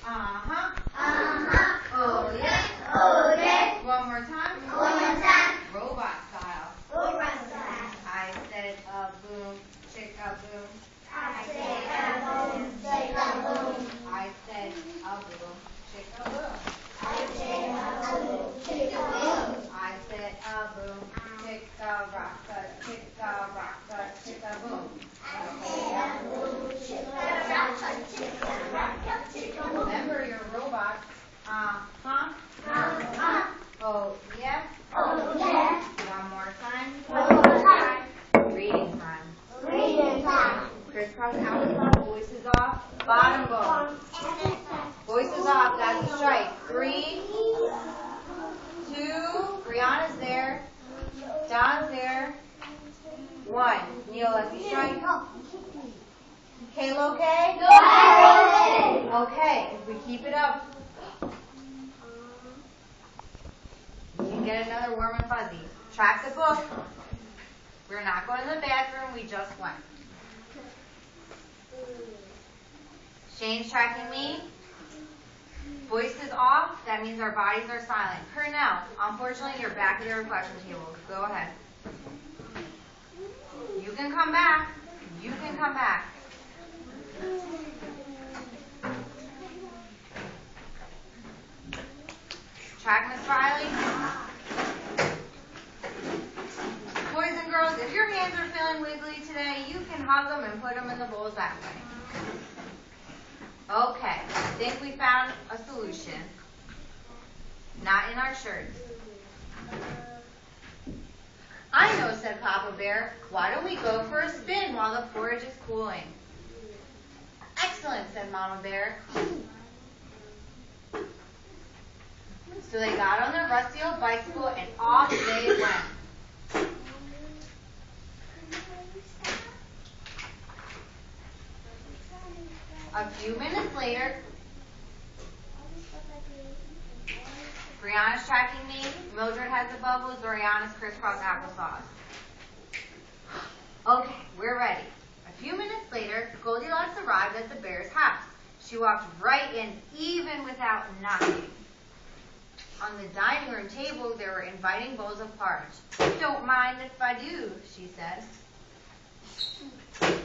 Uh-huh. Oh, yes. Oh, yes. One more time. One more time. Robot style. Robot style. I said a boom, chicka boom. I said a boom, chicka boom. I said a boom, chicka boom. I said a boom, chicka boom. I said a boom, chicka rocka, chicka rocka, chicka boom. I said a boom, chicka rocka, chicka rocka, chicka boom. Remember your robot. Uh-huh. Oh, yes. Oh, yes. One more time. One more time. Reading time. Reading time. Crisscross applesauce. Voices off. Bottom bone. Voices off. That's a strike. 3, 2. Brianna's there. Don's there. 1. Neil left you strike. Kayla okay? Okay. If we keep it up, you can get another warm and fuzzy. Track the book. We're not going to the bathroom. We just went. Shane's tracking me. Voices off. That means our bodies are silent. Purnell, unfortunately, you're back at the reflection table. Go ahead. You can come back. You can come back. Track Miss Reilly. Boys and girls, if your hands are feeling wiggly today, you can hug them and put them in the bowls that way. Okay, I think we found a solution. Not in our shirts. I know, said Papa Bear. Why don't we go for a spin while the porridge is cooling? Excellent, said Mama Bear. So they got on their rusty old bicycle and off they went. A few minutes later, Brianna's tracking me, Mildred has the bubbles, Oriana's crisscross applesauce. Okay, we're ready. A few minutes later, Goldilocks arrived at the bear's house. She walked right in, even without knocking. On the dining room table, there were inviting bowls of porridge. Don't mind if I do, she said. Silly.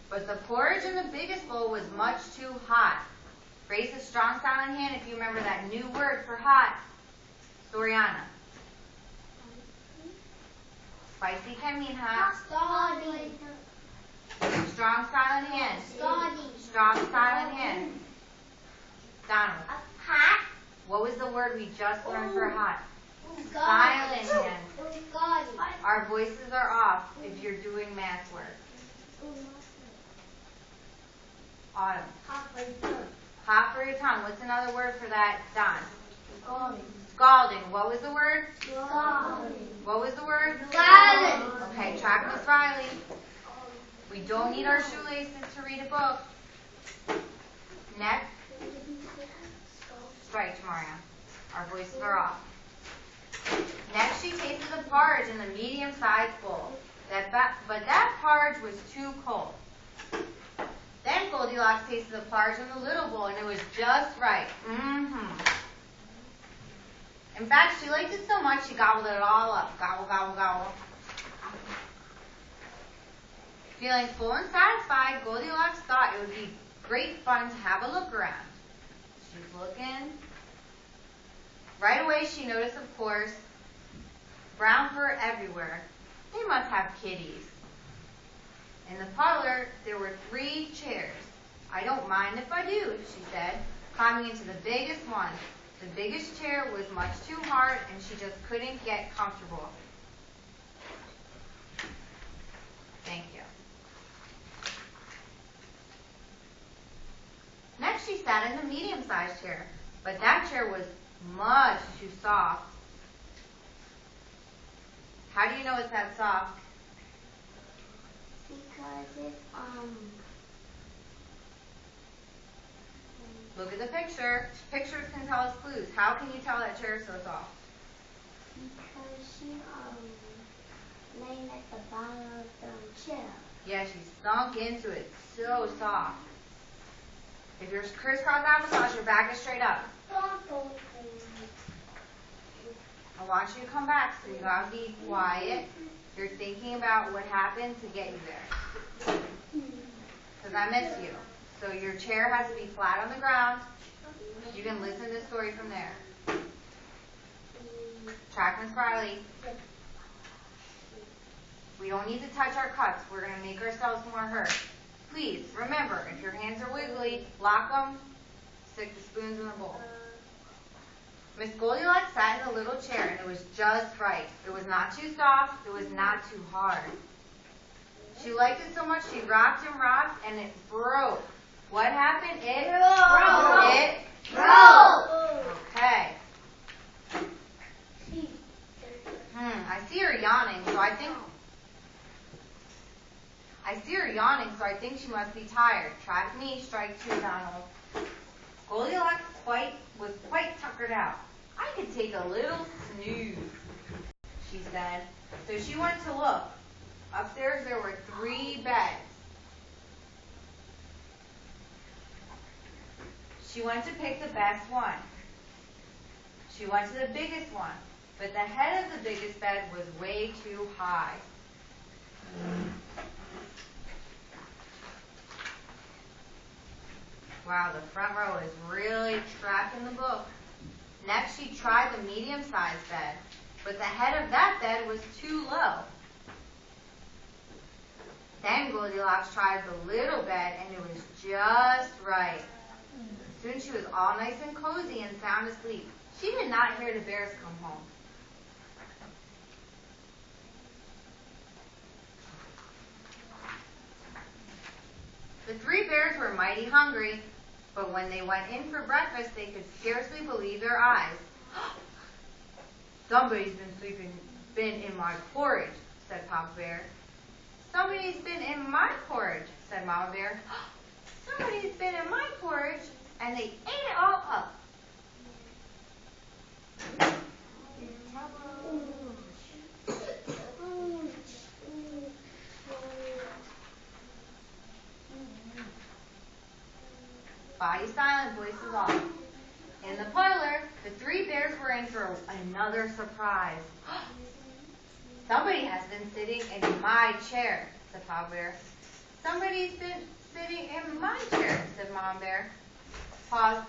But the porridge in the biggest bowl was much too hot. Raise a strong silent hand if you remember that new word for hot. Soriana. Spicy can mean hot. Scalding. Strong silent hand. Scalding. Strong silent hand. Donald. Hot. What was the word we just learned for hot? Scalding. Silent hand. Scalding. Our voices are off if you're doing math work. Autumn. Hot for your tongue. What's another word for that, Don? Scalding. Scalding. What was the word? Scalding. What was the word? Scalding. Okay, track Miss Reilly. We don't need our shoelaces to read a book. Next. Strike, Maria. Our voices are off. Next, she tasted the porridge in the medium-sized bowl. But that porridge was too cold. Then Goldilocks tasted the porridge in the little bowl, and it was just right. In fact, she liked it so much, she gobbled it all up. Gobble, gobble, gobble. Feeling full and satisfied, Goldilocks thought it would be great fun to have a look around. She's looking. Right away, she noticed, of course, brown fur everywhere. They must have kitties. In the parlor, there were 3 chairs. I don't mind if I do, she said, climbing into the biggest one. The biggest chair was much too hard, and she just couldn't get comfortable. Thank you. Next, she sat in the medium-sized chair, but that chair was much too soft. How do you know it's that soft? Because it's Look at the picture. Pictures can tell us clues. How can you tell that chair is so soft? because she laying at the Yeah, she's sunk into it. So soft. If you're crisscross applesauce, your back is straight up. I want you to come back, so you gotta be quiet. You're thinking about what happened to get you there. Because I miss you. So your chair has to be flat on the ground. You can listen to the story from there. Track Miss Reilly. We don't need to touch our cuts. We're going to make ourselves more hurt. Please, remember, if your hands are wiggly, lock them, stick the spoons in the bowl. Miss Goldilocks sat in the little chair, and it was just right. It was not too soft. It was not too hard. She liked it so much, she rocked and rocked, and it broke. What happened? It broke. It broke. Okay. I see her yawning, so I think she must be tired. Track me, strike two, Donald. Goldilocks was quite tuckered out. I could take a little snooze, she said. So she went to look. Upstairs there were 3 beds. She went to pick the best one. She went to the biggest one, but the head of the biggest bed was way too high. Wow, the front row is really tracking the book. Next, she tried the medium-sized bed, but the head of that bed was too low. Then Goldilocks tried the little bed, and it was just right. Soon she was all nice and cozy and sound asleep. She did not hear the bears come home. The 3 bears were mighty hungry, but when they went in for breakfast, they could scarcely believe their eyes. Somebody's been in my porridge, said Papa Bear. Somebody's been in my porridge, said Mama Bear. Somebody's been in my porridge, and they ate it all up. Body silent, voices off. In the parlor, the 3 bears were in for another surprise. Somebody has been sitting in my chair, said Papa Bear. Somebody's been sitting in my chair, said Mom Bear. Pause.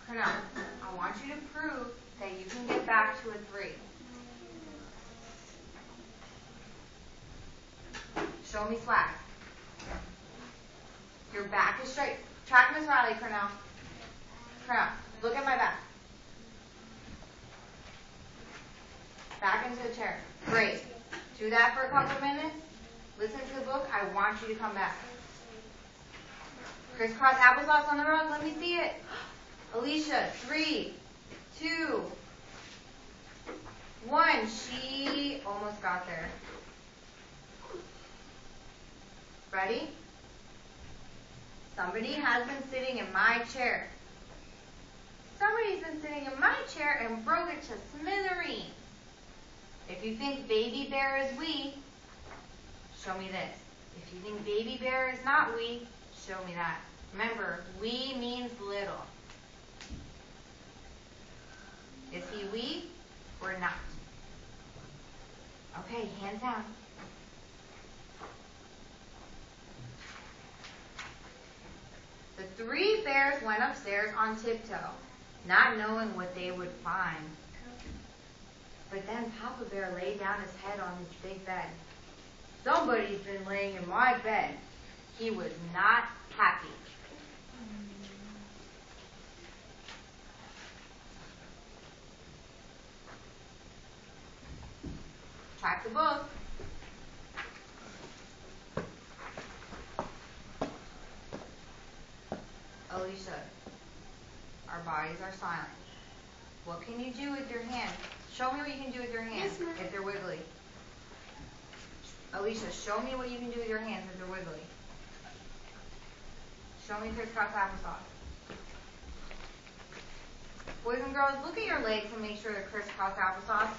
Colonel, I want you to prove that you can get back to a 3. Show me swag. Your back is straight. Track Miss Reilly, Colonel. Colonel, look at my back. Back into the chair. Great. Do that for a couple minutes. Listen to the book. I want you to come back. Crisscross applesauce on the rug. Let me see it. Alicia, 3, 2, 1. She almost got there. Ready? Somebody has been sitting in my chair. Somebody's been sitting in my chair and broke it to smithereens. If you think baby bear is we, show me this. If you think baby bear is not we, show me that. Remember, we means little. Is he we or not? Okay, hands down. The 3 bears went upstairs on tiptoe, not knowing what they would find. But then Papa Bear laid down his head on his big bed. Somebody's been laying in my bed. He was not happy. Track the book. Alicia, our bodies are silent. What can you do with your hands? Show me what you can do with your hands if they're wiggly. Alicia, show me what you can do with your hands if they're wiggly. Show me crisscross applesauce. Boys and girls, look at your legs and make sure they're crisscross applesauce.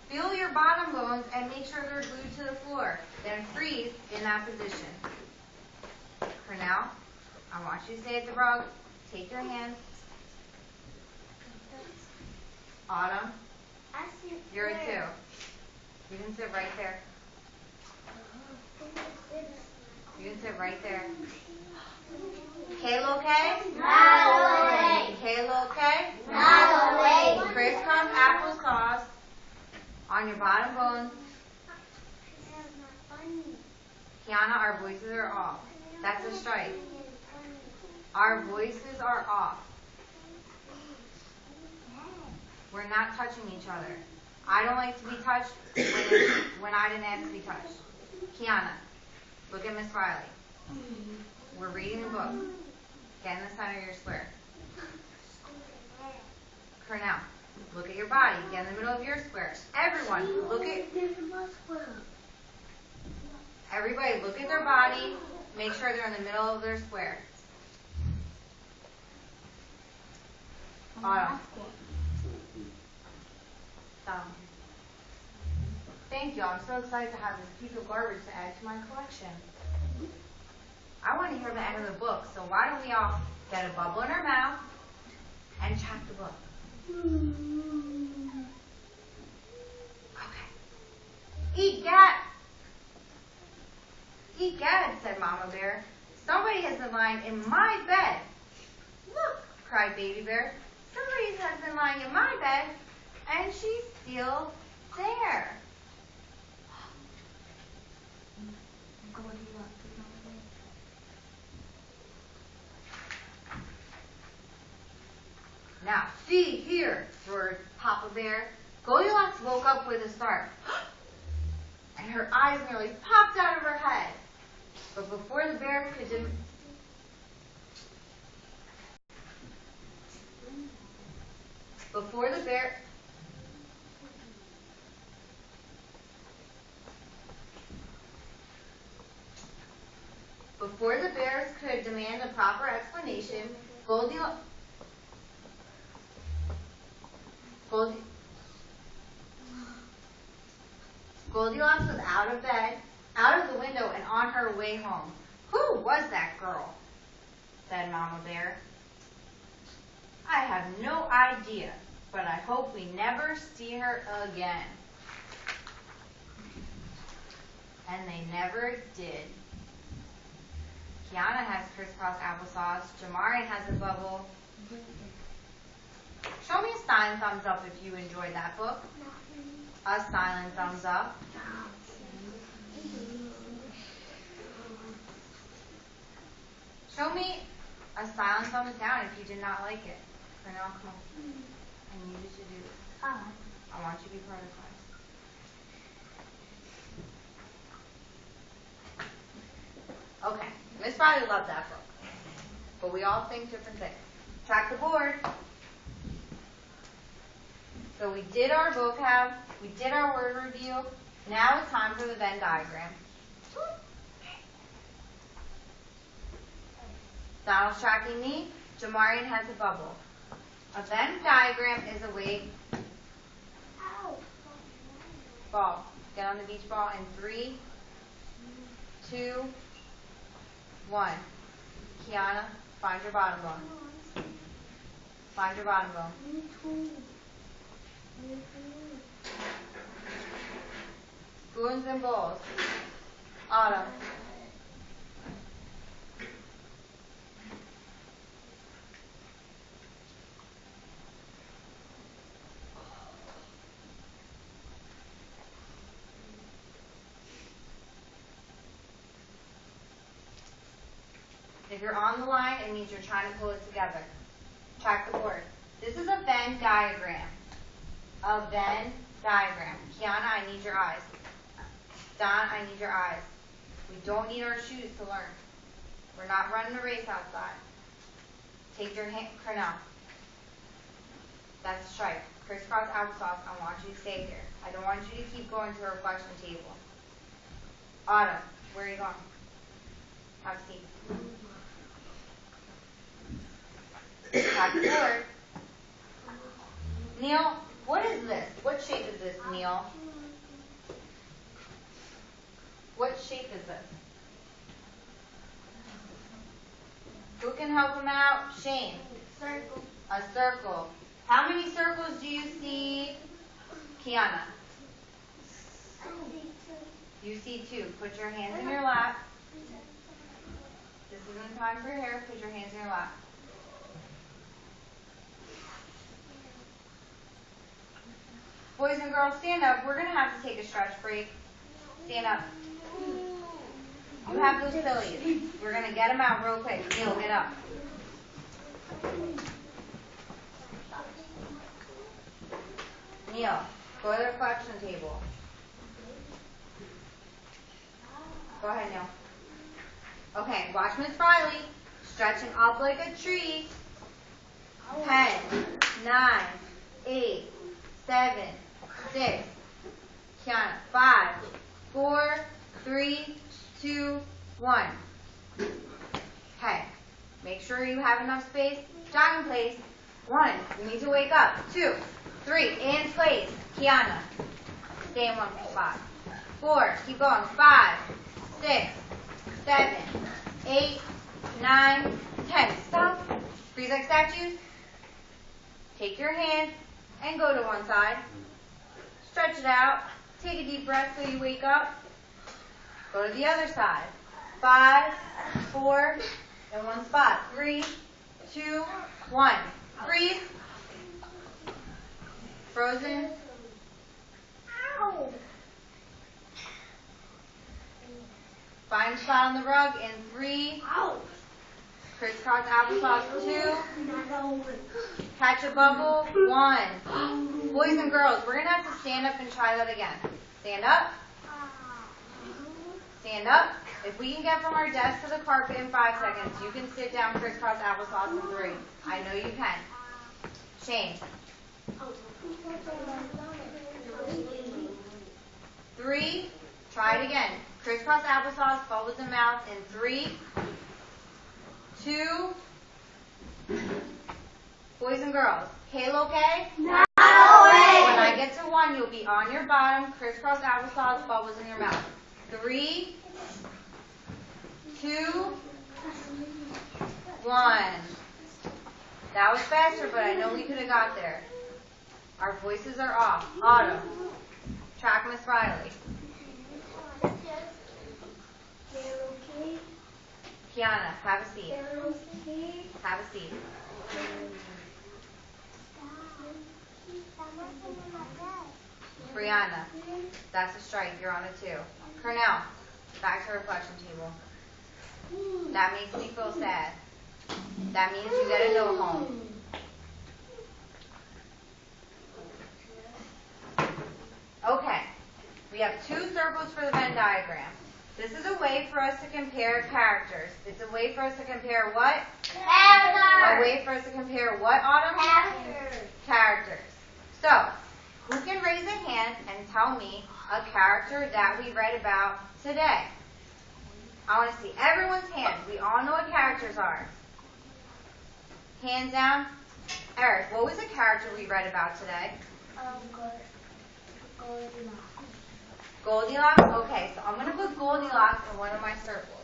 Feel your bottom bones and make sure they're glued to the floor. Then freeze in that position. For now, I want you to stay at the rug. Take your hands. Autumn, you're a 2. You can sit right there. You can sit right there. Kayla okay? Not awake. Kayla okay? Not awake. Crisscross applesauce on your bottom bones. Kiana, our voices are off. That's a strike. Our voices are off. We're not touching each other. I don't like to be touched when I didn't ask to be touched. Kiana, look at Miss Reilly. We're reading the book. Get in the center of your square. Cornell, look at your body. Get in the middle of your square. Everybody, look at their body. Make sure they're in the middle of their square. Autumn. Thank you. I'm so excited to have this piece of garbage to add to my collection. I want to hear the end of the book, so why don't we all get a bubble in our mouth and check the book. Okay. Eat gad, said Mama Bear. Somebody has been lying in my bed. Look, cried Baby Bear. Somebody has been lying in my bed, and she's still there. Now, see here, roared Papa Bear. Goldilocks woke up with a start, and her eyes nearly popped out of her head. But before the bear could demand a proper explanation, Goldilocks was out of bed, out of the window, and on her way home. Who was that girl? Said Mama Bear. I have no idea, but I hope we never see her again. And they never did. Kiana has crisscross applesauce. Jamari has a bubble. Show me a silent thumbs up if you enjoyed that book. A silent thumbs up. Show me a silent thumbs down if you did not like it. For now, come on. I need you to do this. I want you to be part of the class. Okay, Miss Reilly loved that book, but we all think different things. Track the board. So we did our vocab, we did our word review. Now it's time for the Venn diagram. Donald's tracking me. Jamarian has a bubble. A Venn diagram is a way. Ball. Get on the beach ball in 3, 2, 1. Kiana, find your bottom bone. Find your bottom bone. Spoons and bowls. Autumn. If you're on the line, it means you're trying to pull it together. Track the board. This is a Venn diagram. A Venn diagram. Kiana, I need your eyes. Don, I need your eyes. We don't need our shoes to learn. We're not running a race outside. Take your hand, Cornell. That's a stripe. Crisscross applesauce, I want you to stay here. I don't want you to keep going to the reflection table. Autumn, where are you going? Have a seat. Track the board. Neil, What is this? What shape is this, Neil? What shape is this? Who can help him out? Shane. Circle. A circle. How many circles do you see, Kiana? You see two. Put your hands in your lap. This isn't time for your hair. Put your hands in your lap. Boys and girls, stand up. We're going to have to take a stretch break. Stand up. You have those pillies. We're going to get them out real quick. Neil, get up. Neil, go to the collection table. Go ahead, Neil. Okay, watch Miss Reilly. Stretching up like a tree. 10, 9, 8, 7, 6. Kiana, 5, 4, 3, 2, 1. Okay. Make sure you have enough space. Jog in place. 1. You need to wake up. 2, 3. In place. Kiana. Stay in one spot. 4. Keep going. 5, 6, 7, 8, 9, 10. Stop. Freeze like statues. Take your hand and go to one side. Stretch it out. Take a deep breath so you wake up. Go to the other side. 5, 4, in one spot. 3, 2, 1. Freeze. Frozen. Ow. Find a spot on the rug in 3. Ow. Crisscross applesauce 2. Not over. Catch a bubble 1. Boys and girls, we're going to have to stand up and try that again. Stand up. Stand up. If we can get from our desk to the carpet in 5 seconds, you can sit down crisscross applesauce in 3. I know you can. Shane. 3. Try it again. Crisscross applesauce, bubbles in mouth in 3, 2. Boys and girls, Kayla, okay? Not When away. I get to 1, you'll be on your bottom, crisscross applesauce, bubbles in your mouth. 3, 2, 1. That was faster, but I know we could have got there. Our voices are off. Autumn. Track Miss Reilly. Kiana, have a seat. Have a seat. Brianna, that's a strike. You're on a 2. Cornell, back to reflection table. That makes me feel sad. That means you get a no home. Okay, we have 2 circles for the Venn diagram. This is a way for us to compare characters. It's a way for us to compare what? Characters. A way for us to compare what, Autumn? Characters. Characters. So, who can raise a hand and tell me a character that we read about today? I want to see everyone's hand. We all know what characters are. Hands down. Eric, what was the character we read about today? Goldilocks. Goldilocks? Okay, so I'm going to put Goldilocks in one of my circles.